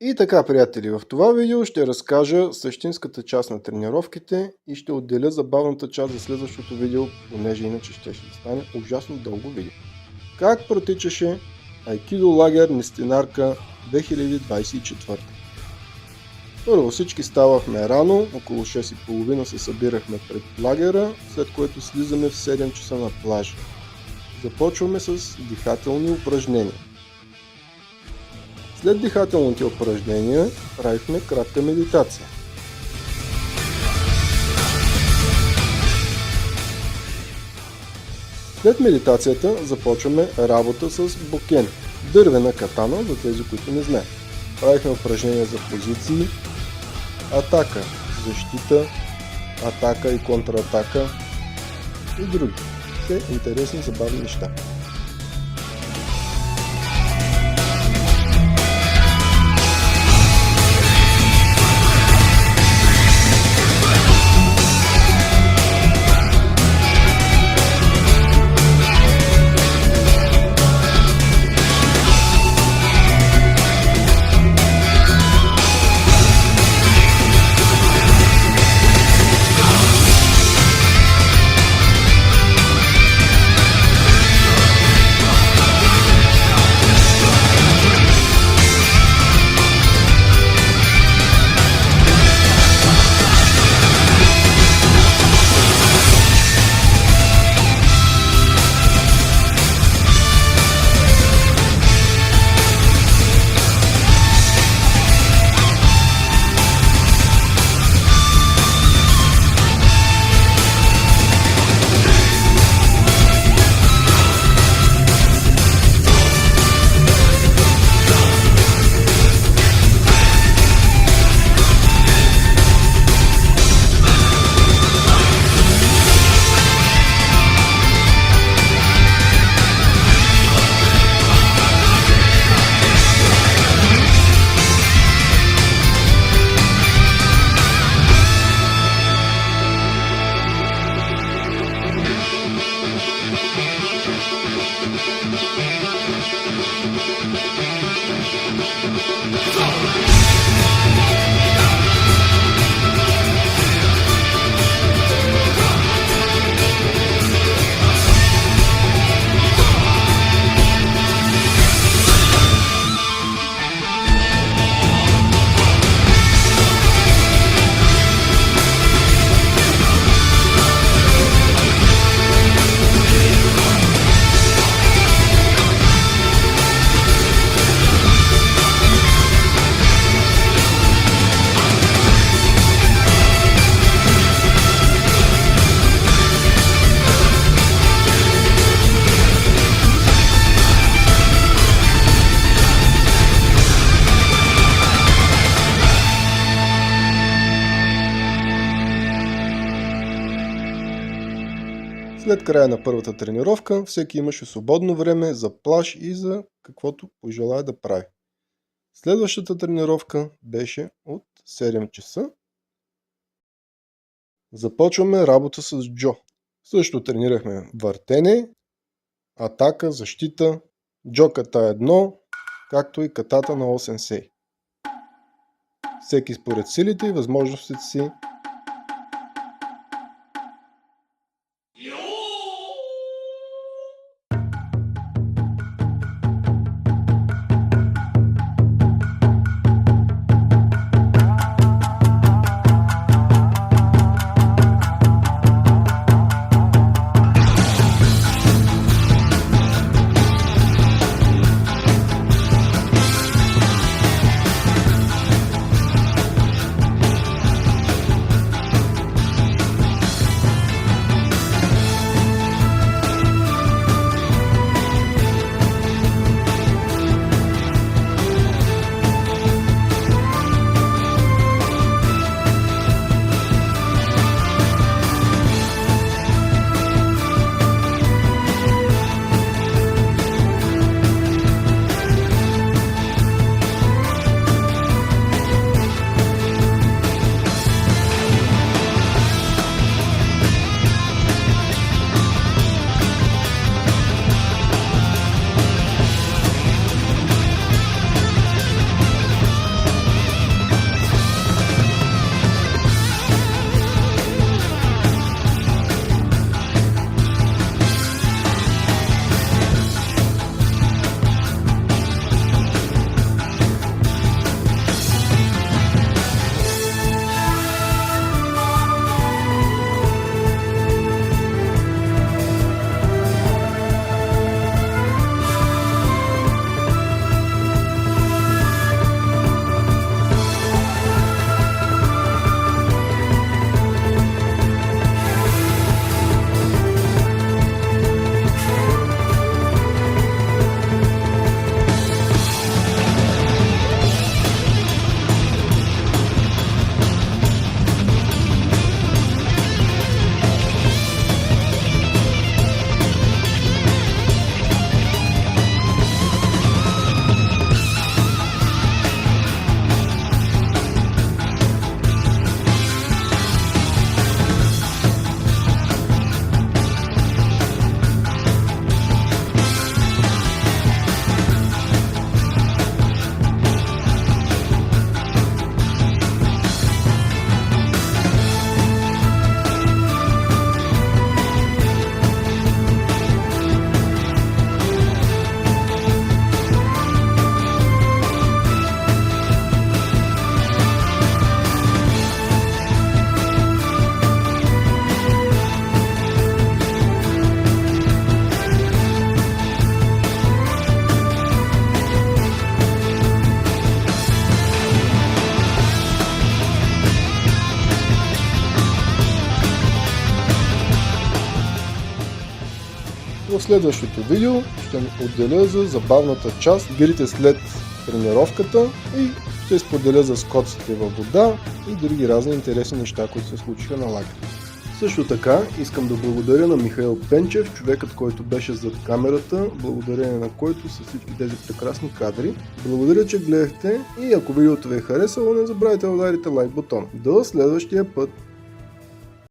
И така, приятели, в това видео ще разкажа същинската част на тренировките и ще отделя забавната част за следващото видео, понеже иначе ще стане ужасно дълго видео. Как протичаше Айкидо лагер Нестинарка 2024? Първо всички ставахме рано, около 6:30 се събирахме пред лагера, след което слизаме в 7 часа на плажа. Започваме с дихателни упражнения. След дихателните упражнения правихме кратка медитация. След медитацията започваме работа с бокен, дървена катана за тези, които не знаят. Правихме упражнения за позиции, атака, защита, атака и контратака и други. Все интересни, забавни неща. След края на първата тренировка, всеки имаше свободно време за плаж и за каквото пожелая да прави. Следващата тренировка беше от 7 часа. Започваме работа с Джо. Също тренирахме въртене, атака, защита, Джо ката 1, както и катата на осенсей. Всеки според силите и възможностите си. В следващото видео ще отделя за забавната част, игрите след тренировката и ще споделя за скоците във вода и други разни интересни неща, които се случиха на лагер. Също така искам да благодаря на Михаил Пенчев, човекът, който беше зад камерата, благодарение на който са всички тези прекрасни кадри. Благодаря, че гледахте и ако видеото ви е харесало, не забравяйте да ударите лайк бутон. До следващия път!